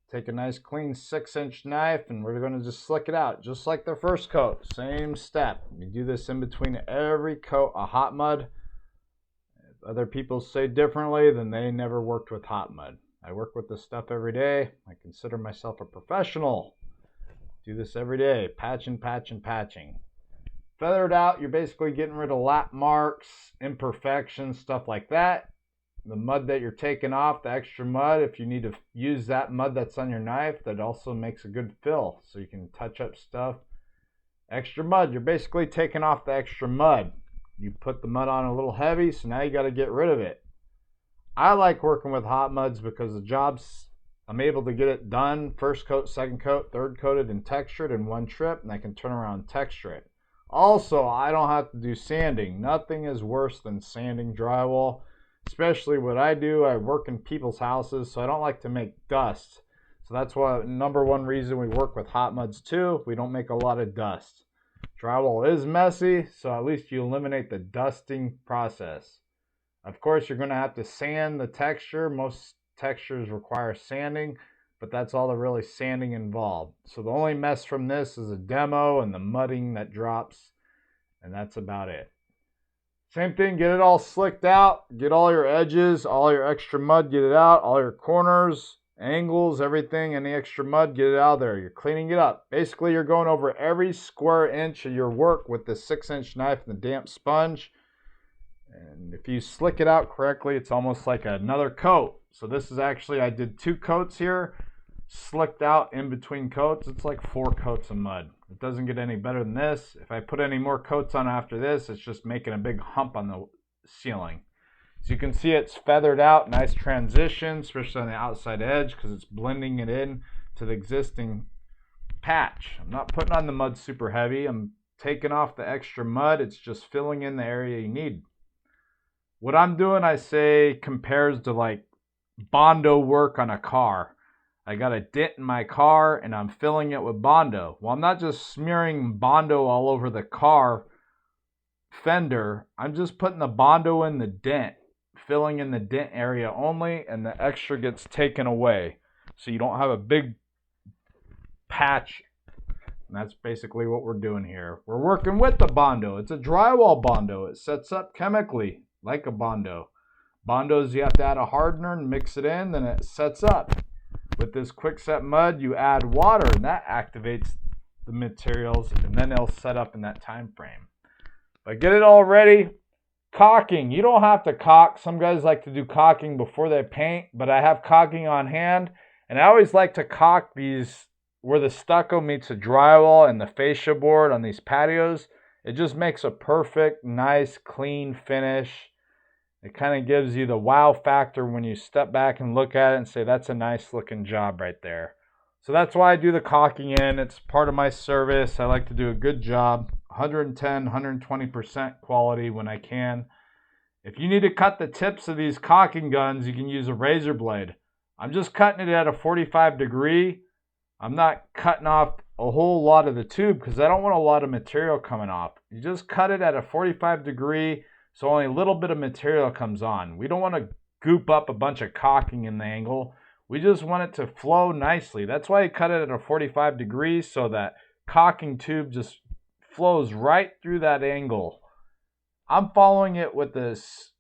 Speaker 1: Take a nice clean 6-inch knife and we're going to just slick it out just like the first coat. Same step. You do this in between every coat of hot mud. If other people say differently, then they never worked with hot mud. I work with this stuff every day. I consider myself a professional. Do this every day. Patching, patching, patching. Feather it out. You're basically getting rid of lap marks, imperfections, stuff like that. The mud that you're taking off, the extra mud, if you need to use that mud that's on your knife, that also makes a good fill so you can touch up stuff. Extra mud, you're basically taking off the extra mud. You put the mud on a little heavy, so now you got to get rid of it. I like working with hot muds because the jobs, I'm able to get it done, first coat, second coat, third coated and textured in one trip, and I can turn around and texture it. Also, I don't have to do sanding. Nothing is worse than sanding drywall. Especially what I do, I work in people's houses, so I don't like to make dust. So that's why number one reason we work with hot muds too. We don't make a lot of dust. Drywall is messy, so at least you eliminate the dusting process. Of course, you're going to have to sand the texture. Most textures require sanding, but that's all the really sanding involved. So the only mess from this is a demo and the mudding that drops, and that's about it. Same thing, get it all slicked out, get all your edges, all your extra mud, get it out, all your corners, angles, everything, any extra mud, get it out of there. You're cleaning it up. Basically, you're going over every square inch of your work with the 6-inch knife and the damp sponge. And if you slick it out correctly, it's almost like another coat. So this is actually, I did 2 coats here, slicked out in between coats. It's like 4 coats of mud. It doesn't get any better than this. If I put any more coats on after this, it's just making a big hump on the ceiling. So you can see it's feathered out, nice transition, especially on the outside edge because it's blending it in to the existing patch. I'm not putting on the mud super heavy. I'm taking off the extra mud. It's just filling in the area you need. What I'm doing, I say, compares to like Bondo work on a car. I got a dent in my car and I'm filling it with Bondo. Well, I'm not just smearing Bondo all over the car fender. I'm just putting the Bondo in the dent, filling in the dent area only, and the extra gets taken away. So you don't have a big patch. And that's basically what we're doing here. We're working with the Bondo. It's a drywall Bondo. It sets up chemically like a Bondo. Bondos, you have to add a hardener and mix it in, then it sets up. With this quick set mud, you add water and that activates the materials and then they'll set up in that time frame. But get it all ready. Caulking. You don't have to caulk. Some guys like to do caulking before they paint, but I have caulking on hand. And I always like to caulk these where the stucco meets the drywall and the fascia board on these patios. It just makes a perfect, nice, clean finish. It kind of gives you the wow factor when you step back and look at it and say, that's a nice looking job right there. So that's why I do the caulking in. It's part of my service. I like to do a good job. 110, 120% quality when I can. If you need to cut the tips of these caulking guns, you can use a razor blade. I'm just cutting it at a 45 degree. I'm not cutting off a whole lot of the tube because I don't want a lot of material coming off. You just cut it at a 45 degree. So only a little bit of material comes on. We don't want to goop up a bunch of caulking in the angle. We just want it to flow nicely. That's why I cut it at a 45 degrees so that caulking tube just flows right through that angle. I'm following it with this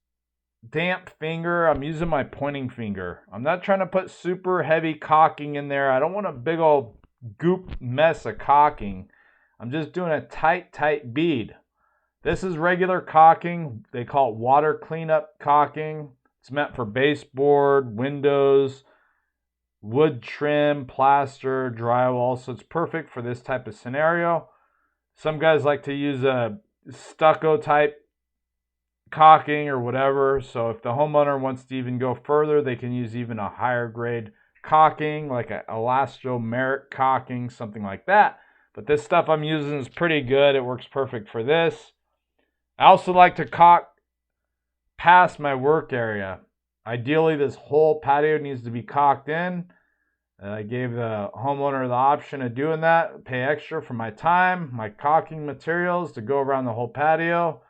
Speaker 1: damp finger. I'm using my pointing finger. I'm not trying to put super heavy caulking in there. I don't want a big old goop mess of caulking. I'm just doing a tight bead. This is regular caulking. They call it water cleanup caulking. It's meant for baseboard, windows, wood trim, plaster, drywall. So it's perfect for this type of scenario. Some guys like to use a stucco type caulking or whatever. So if the homeowner wants to even go further, they can use even a higher grade caulking, like an elastomeric caulking, something like that. But this stuff I'm using is pretty good. It works perfect for this. I also like to caulk past my work area. Ideally, this whole patio needs to be caulked in. I gave the homeowner the option of doing that, pay extra for my time, my caulking materials to go around the whole patio,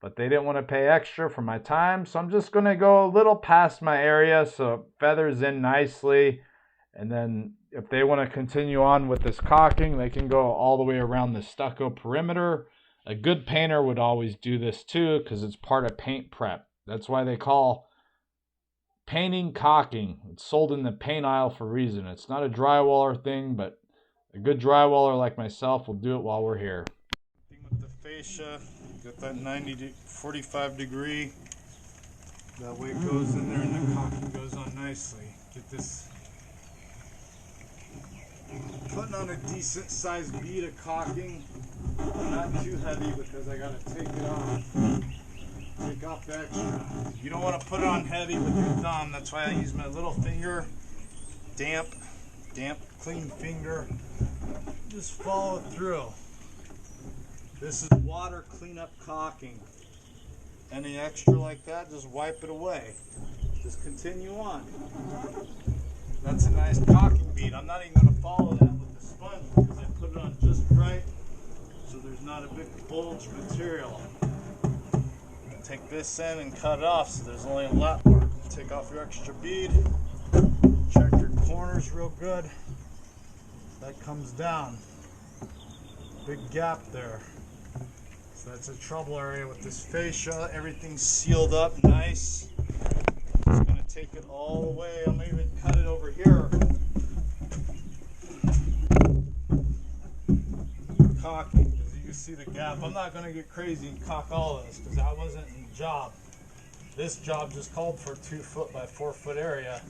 Speaker 1: but they didn't want to pay extra for my time, so I'm just going to go a little past my area so it feathers in nicely, and then if they want to continue on with this caulking, they can go all the way around the stucco perimeter. A good painter would always do this too because it's part of paint prep. That's why they call painting caulking. It's sold in the paint aisle for a reason. It's not a drywaller thing, but a good drywaller like myself will do it while we're here.
Speaker 2: With the fascia, got that 45 degree. That way it goes in there and the caulking goes on nicely. Get this, putting on a decent sized bead of caulking. Not too heavy because I gotta take it off. Take off the extra. You don't want to put it on heavy with your thumb. That's why I use my little finger. Damp, clean finger. Just follow it through. This is water cleanup caulking. Any extra like that, just wipe it away. Just continue on. That's a nice caulking bead. I'm not even going to follow that with the sponge because I put it on just right so there's not a big bulge material. Take this in and cut it off so there's only a lap mark. Take off your extra bead. Check your corners real good. That comes down. Big gap there. So that's a trouble area with this fascia. Everything's sealed up nice. Just going to take it all the way. I'm going to even cut it over here. Caulking. See the gap. I'm not going to get crazy and caulk all of this because that wasn't in the job. This job just called for a 2 foot by 4 foot area.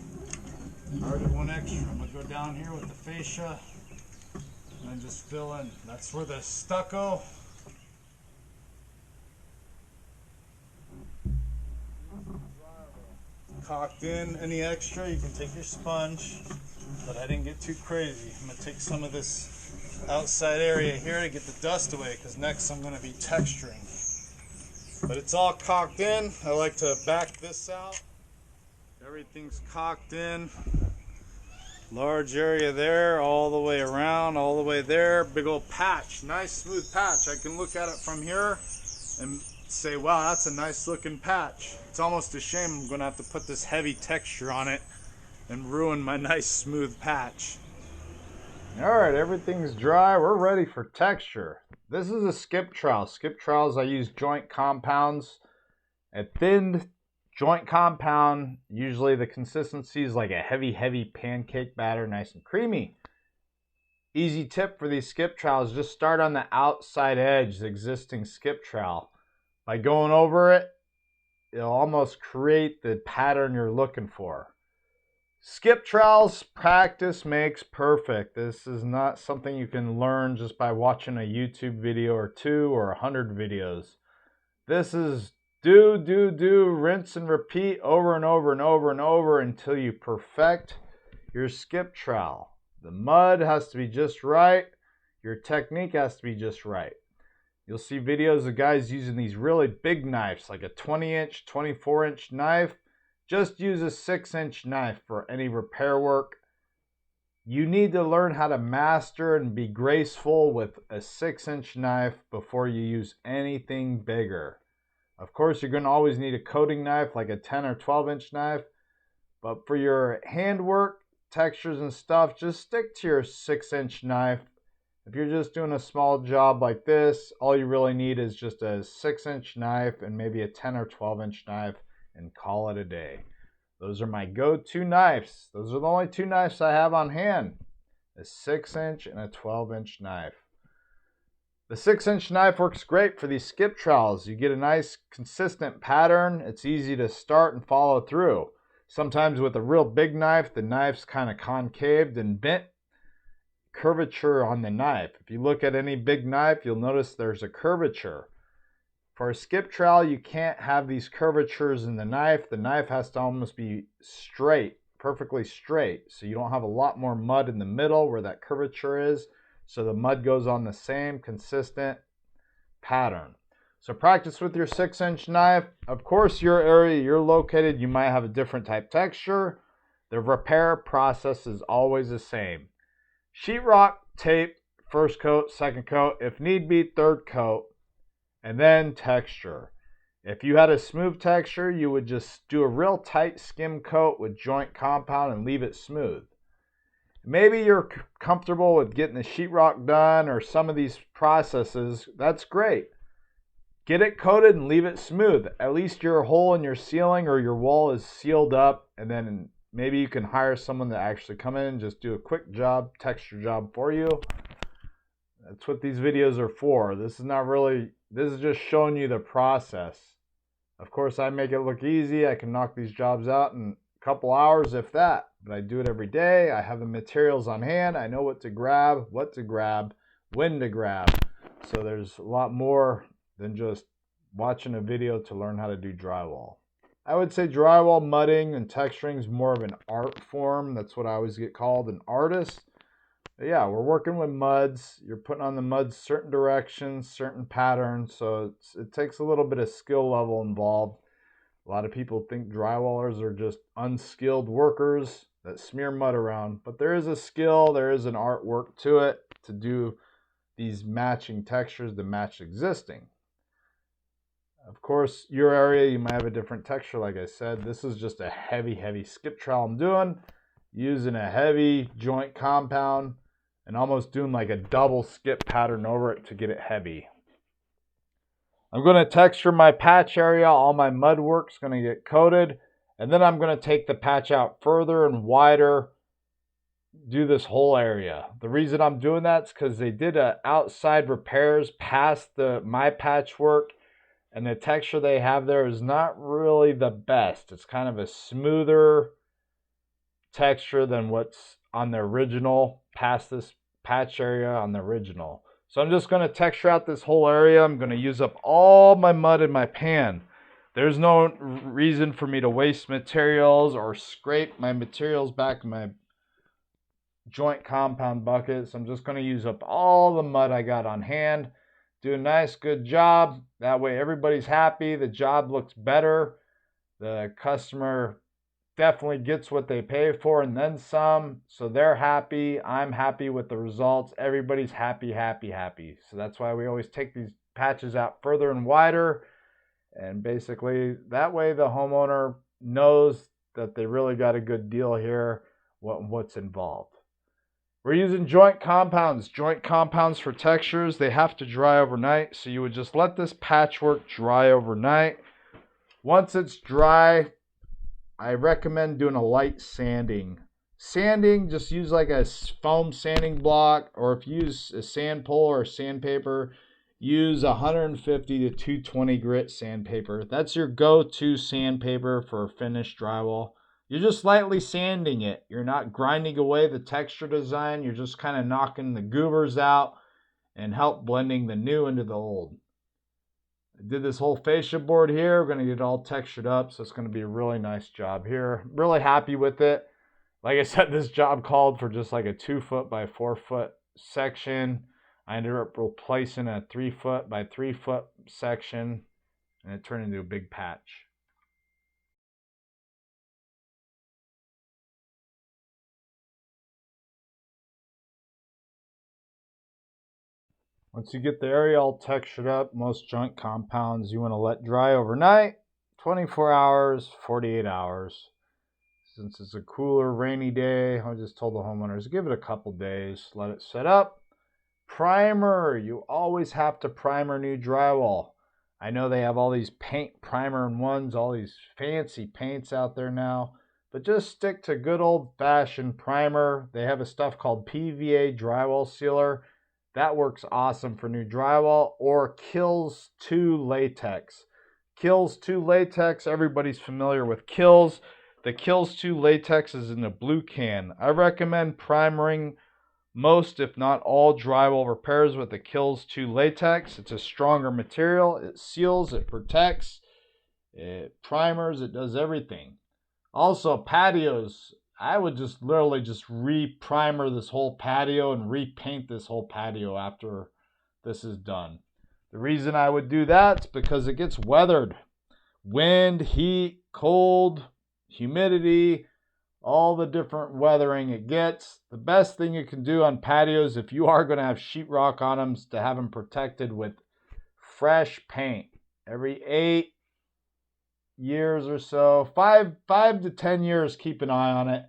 Speaker 2: I already one extra. I'm going to go down here with the fascia and then just fill in. That's where the stucco. Caulked in. Any extra, you can take your sponge, but I didn't get too crazy. I'm going to take some of this outside area here to get the dust away because next I'm going to be texturing. But it's all caulked in. I like to back this out. Everything's caulked in. Large area there, all the way around, all the way there. Big old patch, nice smooth patch. I can look at it from here and say, wow, that's a nice looking patch. It's almost a shame I'm going to have to put this heavy texture on it and ruin my nice smooth patch.
Speaker 1: Alright, everything's dry. We're ready for texture. This is a skip trowel. Skip trowels, I use joint compounds. A thinned joint compound, usually the consistency is like a heavy pancake batter, nice and creamy. Easy tip for these skip trowels, just start on the outside edge, the existing skip trowel. By going over it, it'll almost create the pattern you're looking for. Skip trowels, practice makes perfect. This is not something you can learn just by watching a YouTube video or 2 or 100 videos. This is do, rinse and repeat over and over and over and over until you perfect your skip trowel. The mud has to be just right. Your technique has to be just right. You'll see videos of guys using these really big knives, like a 20-inch, 24-inch knife. Just use a 6-inch knife for any repair work. You need to learn how to master and be graceful with a 6-inch knife before you use anything bigger. Of course, you're going to always need a coating knife like a 10 or 12-inch knife. But for your handwork, textures and stuff, just stick to your 6-inch knife. If you're just doing a small job like this, all you really need is just a 6-inch knife and maybe a 10 or 12-inch knife, and call it a day. Those are my go-to knives. Those are the only 2 knives I have on hand. A 6-inch and a 12-inch knife. The 6-inch knife works great for these skip trowels. You get a nice consistent pattern. It's easy to start and follow through. Sometimes with a real big knife, the knife's kind of concaved and bent. Curvature on the knife. If you look at any big knife, you'll notice there's a curvature. For a skip trowel, you can't have these curvatures in the knife. The knife has to almost be straight, perfectly straight, so you don't have a lot more mud in the middle where that curvature is. so the mud goes on the same consistent pattern. So practice with your 6-inch knife. Of course, your area you're located, you might have a different type texture. The repair process is always the same. Sheetrock, tape, first coat, second coat, if need be, third coat, and then texture. If you had a smooth texture, you would just do a real tight skim coat with joint compound and leave it smooth. Maybe you're comfortable with getting the sheetrock done or some of these processes. That's great. Get it coated and leave it smooth. At least your hole in your ceiling or your wall is sealed up, and then maybe you can hire someone to actually come in and just do a quick job, texture job for you. That's what these videos are for. This is just showing you the process. Of course, I make it look easy. I can knock these jobs out in a couple hours, if that. But I do it every day. I have the materials on hand. I know what to grab, when to grab. So there's a lot more than just watching a video to learn how to do drywall. I would say drywall, mudding, and texturing is more of an art form. That's what I always get called, an artist. But yeah, we're working with muds. You're putting on the muds certain directions, certain patterns, so it takes a little bit of skill level involved. A lot of people think drywallers are just unskilled workers that smear mud around, but there is a skill, there is an artwork to it to do these matching textures to match existing. Of course, your area, you might have a different texture, like I said. This is just a heavy skip trowel I'm doing, using a heavy joint compound and almost doing like a double skip pattern over it to get it heavy. I'm going to texture my patch area. All my mud work's going to get coated. And then I'm going to take the patch out further and wider, do this whole area. The reason I'm doing that is because they did outside repairs past my patchwork, and the texture they have there is not really the best. It's kind of a smoother texture than what's on the original, past this patch area on the original. So I'm just going to texture out this whole area. I'm going to use up all my mud in my pan. There's no reason for me to waste materials or scrape my materials back in my joint compound bucket. So I'm just going to use up all the mud I got on hand. Do a nice, good job. That way everybody's happy. The job looks better. The customer definitely gets what they pay for and then some. So they're happy. I'm happy with the results. Everybody's happy. So that's why we always take these patches out further and wider. And basically that way the homeowner knows that they really got a good deal here, what's involved. We're using joint compounds. Joint compounds for textures, they have to dry overnight. So you would just let this patchwork dry overnight. Once it's dry, I recommend doing a light sanding. Sanding, just use like a foam sanding block, or if you use a sand pole or sandpaper, use 150 to 220 grit sandpaper. That's your go-to sandpaper for finished drywall. You're just lightly sanding it. You're not grinding away the texture design. You're just kind of knocking the goobers out and help blending the new into the old. I did this whole fascia board here. We're going to get it all textured up, so it's going to be a really nice job here. I'm really happy with it. Like I said, this job called for just like a 2-foot by 4-foot section. I ended up replacing a 3-foot by 3-foot section, and it turned into a big patch. Once you get the area all textured up, most joint compounds you want to let dry overnight, 24 hours, 48 hours. Since it's a cooler, rainy day, I just told the homeowners, give it a couple days, let it set up. Primer, you always have to primer new drywall. I know they have all these paint primer in ones, all these fancy paints out there now, but just stick to good old-fashioned primer. They have a stuff called PVA drywall sealer. That works awesome for new drywall, or Kills 2 latex. Kills 2 latex, everybody's familiar with Kills. The Kills 2 latex is in a blue can. I recommend primering most, if not all, drywall repairs with the Kills 2 latex. It's a stronger material. It seals, it protects, it primers, it does everything. Also, patios. I would just literally just re-primer this whole patio and repaint this whole patio after this is done. The reason I would do that is because it gets weathered. Wind, heat, cold, humidity, all the different weathering it gets. The best thing you can do on patios, if you are going to have sheetrock on them, is to have them protected with fresh paint. Every 8 years or so, 5 to 10 years, keep an eye on it.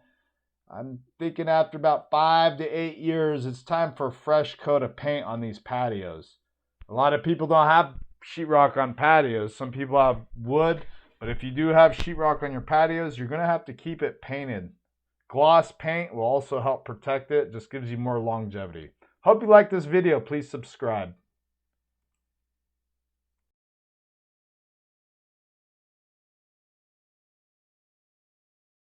Speaker 1: I'm thinking after about 5 to 8 years, it's time for a fresh coat of paint on these patios. A lot of people don't have sheetrock on patios. Some people have wood, but if you do have sheetrock on your patios, you're going to have to keep it painted. Gloss paint will also help protect it. Just gives you more longevity. Hope you like this video. Please subscribe.